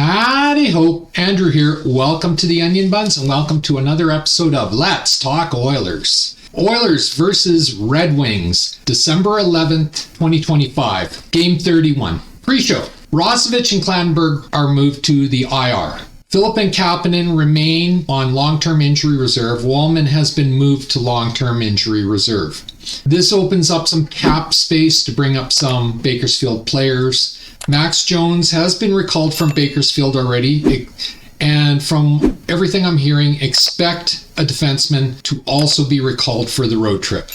Howdy ho, Andrew here. Welcome to the Onion Buns and welcome to another episode of Let's Talk Oilers. Oilers versus Red Wings, December 11th, 2025, Game 31. Pre-show, Rosevich and Klanberg are moved to the IR. Philip and Kapanen remain on long-term injury reserve. Wallman has been moved to long-term injury reserve. This opens up some cap space to bring up some Bakersfield players. Max Jones has been recalled from Bakersfield already. And from everything I'm hearing, expect a defenseman to also be recalled for the road trip.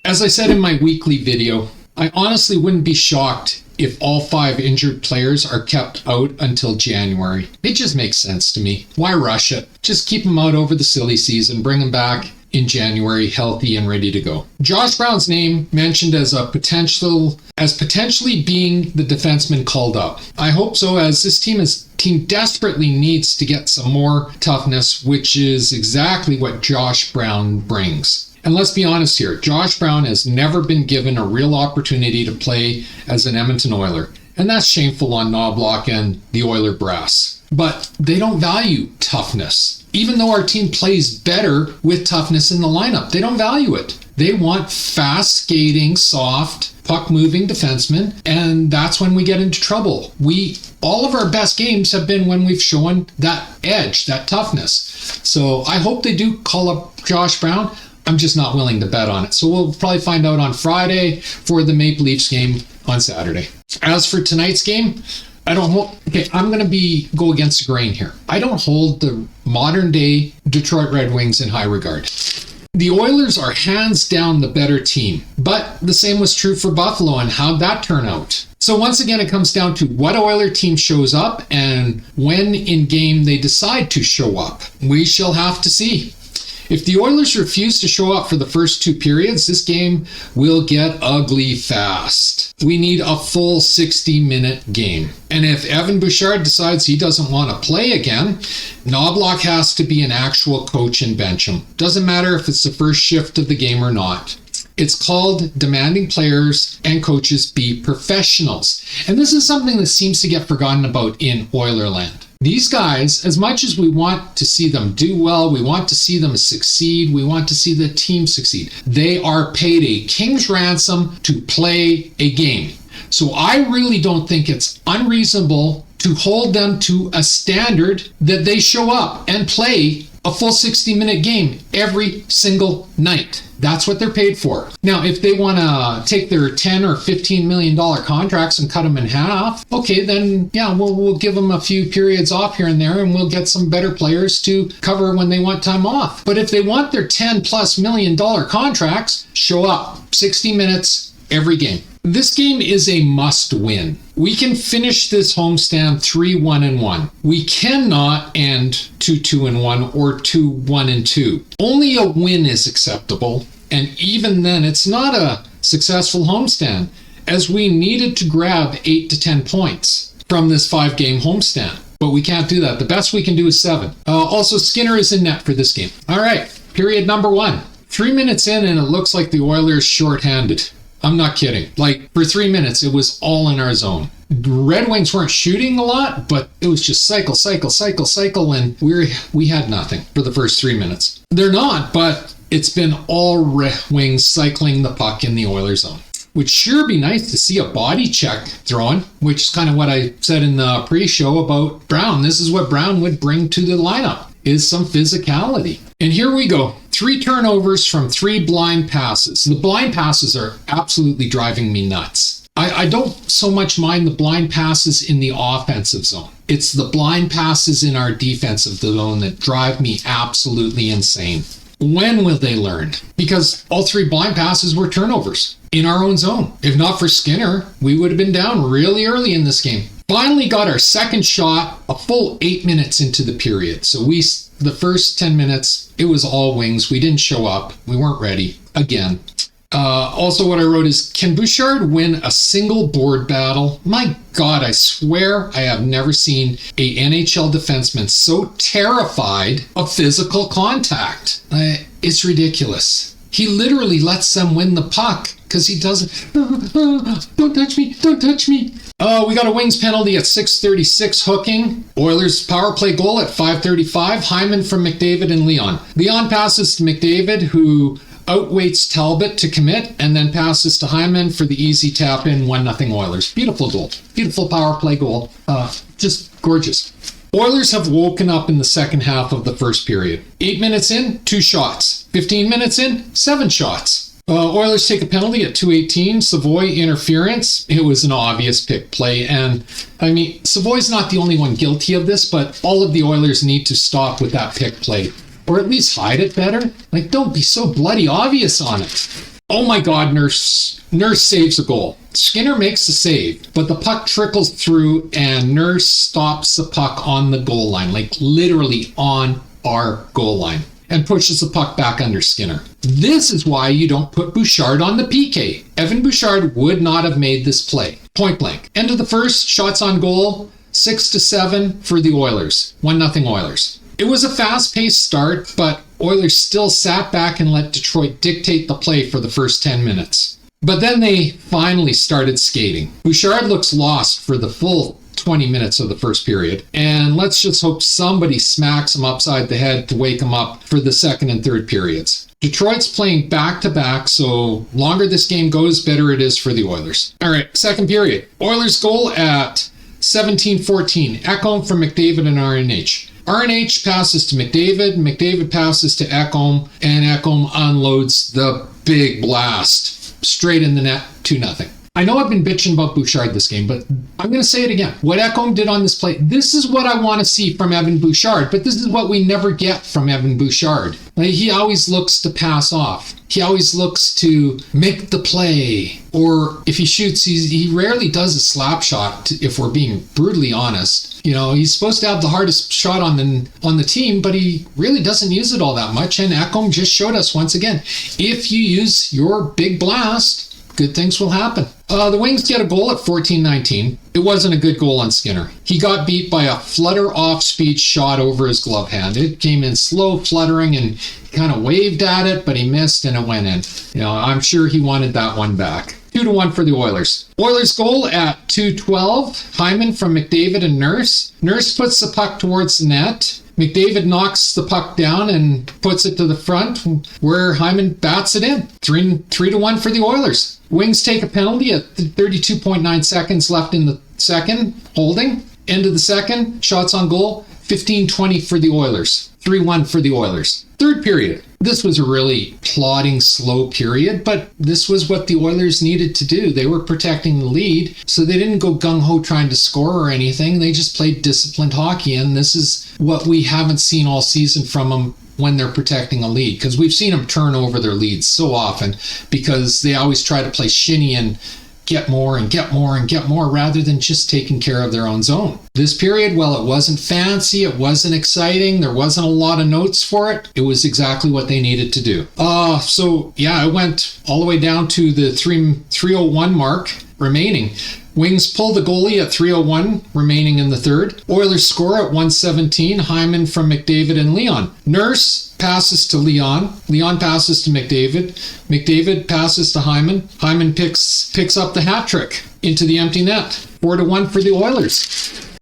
As I said in my weekly video, I honestly wouldn't be shocked if all 5 injured players are kept out until January. It just makes sense to me. Why rush it? Just keep them out over the silly season, bring them back in January healthy and ready to go. Josh Brown's name mentioned as potentially being the defenseman called up. I hope so, as this team desperately needs to get some more toughness, which is exactly what Josh Brown brings. And let's be honest here, Josh Brown has never been given a real opportunity to play as an Edmonton Oiler. And that's shameful on Knobloch and the Oiler brass. But they don't value toughness. Even though our team plays better with toughness in the lineup, they don't value it. They want fast skating, soft, puck-moving defensemen, and that's when we get into trouble. All of our best games have been when we've shown that edge, that toughness. So I hope they do call up Josh Brown. I'm just not willing to bet on it. So we'll probably find out on Friday for the Maple Leafs game on Saturday. As for tonight's game, I'm going to go against the grain here. I don't hold the modern day Detroit Red Wings in high regard. The Oilers are hands down the better team, but the same was true for Buffalo, and how'd that turn out? So once again, it comes down to what Oiler team shows up and when in game they decide to show up. We shall have to see. If the Oilers refuse to show up for the first 2 periods, this game will get ugly fast. We need a full 60-minute game. And if Evan Bouchard decides he doesn't want to play again, Knobloch has to be an actual coach and bench him. Doesn't matter if it's the first shift of the game or not. It's called demanding players and coaches be professionals. And this is something that seems to get forgotten about in Oilerland. These guys, as much as we want to see them do well, we want to see them succeed, we want to see the team succeed, they are paid a king's ransom to play a game. So I really don't think it's unreasonable to hold them to a standard that they show up and play a full 60-minute game every single night. That's what they're paid for. Now, if they want to take their $10 or $15 million contracts and cut them in half, okay, then yeah, we'll give them a few periods off here and there, and we'll get some better players to cover when they want time off. But if they want their $10+ million contracts, show up 60 minutes every game. This game is a must-win. We can finish this homestand 3-1-1. We cannot end 2-2-1 or 2-1-2. Only a win is acceptable, and even then, it's not a successful homestand, as we needed to grab 8 to 10 points from this 5-game homestand. But we can't do that. The best we can do is 7. Also, Skinner is in net for this game. All right, period number 1. 3 minutes in, and it looks like the Oilers shorthanded. I'm not kidding. Like, for 3 minutes, it was all in our zone. The Red Wings weren't shooting a lot, but it was just cycle, and we had nothing for the first 3 minutes. They're not, but it's been all Red Wings cycling the puck in the Oilers zone. Would sure be nice to see a body check thrown, which is kind of what I said in the pre-show about Brown. This is what Brown would bring to the lineup, is some physicality. And here we go. 3 turnovers from 3 blind passes. The blind passes are absolutely driving me nuts. I don't so much mind the blind passes in the offensive zone. It's the blind passes in our defensive zone that drive me absolutely insane. When will they learn? Because all 3 blind passes were turnovers in our own zone. If not for Skinner, we would have been down really early in this game. Finally got our second shot a full 8 minutes into the period. So the first 10 minutes, it was all Wings. We didn't show up. We weren't ready again. Also, what I wrote is, can Bouchard win a single board battle? My God, I swear I have never seen a NHL defenseman so terrified of physical contact. It's ridiculous. He literally lets them win the puck because he doesn't. Don't touch me. We got a Wings penalty at 6:36 hooking. Oilers power play goal at 5:35. Hyman from McDavid and Leon. Leon passes to McDavid, who outweights Talbot to commit, and then passes to Hyman for the easy tap in. 1-0 Oilers. Beautiful goal. Beautiful power play goal. Just gorgeous. Oilers have woken up in the second half of the first period. 8 minutes in, 2 shots. 15 minutes in, 7 shots. Oilers take a penalty at 2:18. Savoy interference. It was an obvious pick play. And, I mean, Savoy's not the only one guilty of this, but all of the Oilers need to stop with that pick play. Or at least hide it better. Like, don't be so bloody obvious on it. Oh my God, Nurse saves a goal. Skinner makes the save, but the puck trickles through and Nurse stops the puck on the goal line. Like, literally on our goal line. And pushes the puck back under Skinner. This is why you don't put Bouchard on the PK. Evan Bouchard would not have made this play. Point blank. End of the first, shots on goal, 6-7 for the Oilers. 1-0 Oilers. It was a fast-paced start, but Oilers still sat back and let Detroit dictate the play for the first 10 minutes. But then they finally started skating. Bouchard looks lost for the full 20 minutes of the first period. And let's just hope somebody smacks him upside the head to wake him up for the second and third periods. Detroit's playing back-to-back, so longer this game goes, better it is for the Oilers. All right, second period. Oilers goal at 17-14. Ekholm from McDavid and RNH. RNH passes to McDavid. McDavid passes to Ekholm, and Ekholm unloads the big blast straight in the net, 2-0. I know I've been bitching about Bouchard this game, but I'm going to say it again. What Ekholm did on this play, this is what I want to see from Evan Bouchard, but this is what we never get from Evan Bouchard. Like, he always looks to pass off. He always looks to make the play. Or if he shoots, he rarely does a slap shot, if we're being brutally honest. You know, he's supposed to have the hardest shot on the team, but he really doesn't use it all that much. And Ekholm just showed us once again, if you use your big blast, good things will happen. The Wings get a goal at 14-19. It wasn't a good goal on Skinner. He got beat by a flutter off-speed shot over his glove hand. It came in slow, fluttering, and he kind of waved at it, but he missed and it went in. You know, I'm sure he wanted that one back. 2-1 for the Oilers. Oilers goal at 2:12. Hyman from McDavid and Nurse. Nurse puts the puck towards the net. McDavid knocks the puck down and puts it to the front, where Hyman bats it in. 3-1 for the Oilers. Wings take a penalty at 32.9 seconds left in the second, holding. End of the second, shots on goal, 15-20 for the Oilers. 3-1 for the Oilers. Third period. This was a really plodding, slow period, but this was what the Oilers needed to do. They were protecting the lead, so they didn't go gung-ho trying to score or anything. They just played disciplined hockey, and this is what we haven't seen all season from them when they're protecting a lead, because we've seen them turn over their leads so often because they always try to play shinny and get more and get more and get more rather than just taking care of their own zone. This period, well, it wasn't fancy, it wasn't exciting, there wasn't a lot of notes for it. It was exactly what they needed to do. So yeah, it went all the way down to the 3:01 mark remaining. Wings pull the goalie at 3:01 remaining in the third. Oilers score at 1:17. Hyman from McDavid and Leon. Nurse passes to Leon. Leon passes to McDavid. McDavid passes to Hyman. Hyman picks up the hat trick into the empty net. 4-1 for the Oilers.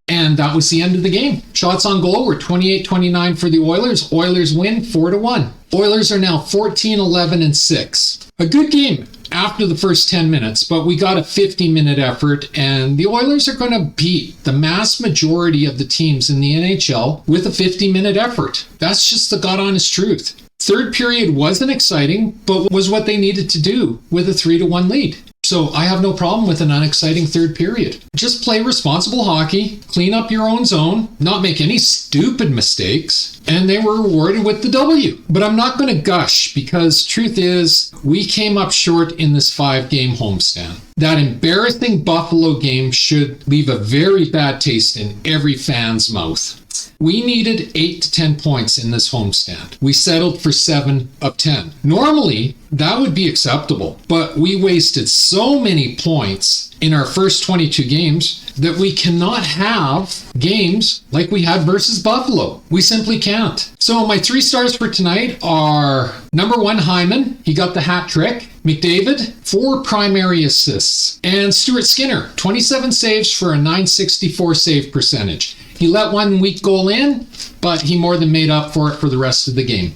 And that was the end of the game. Shots on goal were 28-29 for the Oilers. Oilers win 4-1. Oilers are now 14-11-6. A good game after the first 10 minutes, but we got a 50-minute effort, and the Oilers are going to beat the mass majority of the teams in the NHL with a 50-minute effort. That's just the God-honest truth. Third period wasn't exciting, but was what they needed to do with a 3-1 lead. So I have no problem with an unexciting third period. Just play responsible hockey, clean up your own zone, not make any stupid mistakes, and they were rewarded with the W. But I'm not going to gush, because truth is, we came up short in this 5-game homestand. That embarrassing Buffalo game should leave a very bad taste in every fan's mouth. We needed 8 to 10 points in this homestand. We settled for 7 of 10. Normally, that would be acceptable, but we wasted so many points in our first 22 games that we cannot have games like we had versus Buffalo. We simply can't. So my 3 stars for tonight are number 1, Hyman. He got the hat trick. McDavid, 4 primary assists. And Stuart Skinner, 27 saves for a .964 save percentage. He let one weak goal in, but he more than made up for it for the rest of the game.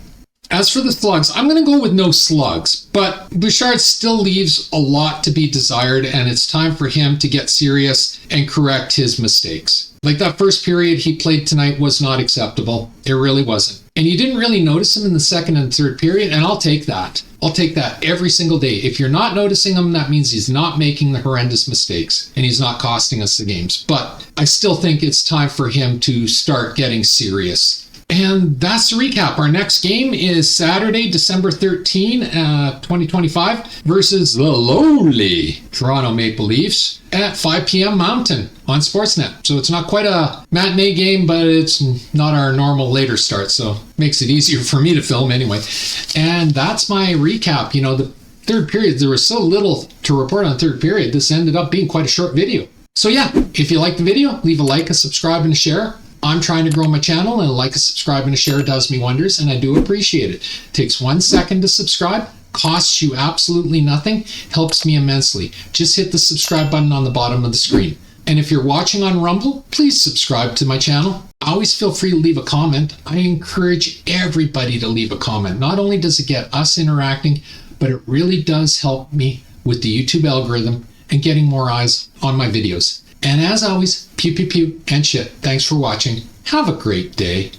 As for the slugs, I'm going to go with no slugs, but Bouchard still leaves a lot to be desired, and it's time for him to get serious and correct his mistakes. Like that first period he played tonight was not acceptable. It really wasn't. And you didn't really notice him in the second and third period, and I'll take that. I'll take that every single day. If you're not noticing him, that means he's not making the horrendous mistakes, and he's not costing us the games. But I still think it's time for him to start getting serious. And that's the recap. Our next game is Saturday, December 13, 2025 versus the lowly Toronto Maple Leafs at 5 p.m. Mountain on Sportsnet. So it's not quite a matinee game, but it's not our normal later start. So makes it easier for me to film anyway. And that's my recap. You know, the third period, there was so little to report on third period. This ended up being quite a short video. So yeah, if you like the video, leave a like, a subscribe, and a share. I'm trying to grow my channel, and a like, a subscribe, and a share does me wonders, and I do appreciate it. It takes 1 second to subscribe, costs you absolutely nothing, helps me immensely. Just hit the subscribe button on the bottom of the screen. And if you're watching on Rumble, please subscribe to my channel. Always feel free to leave a comment. I encourage everybody to leave a comment. Not only does it get us interacting, but it really does help me with the YouTube algorithm and getting more eyes on my videos. And as always, pew pew pew and shit. Thanks for watching. Have a great day.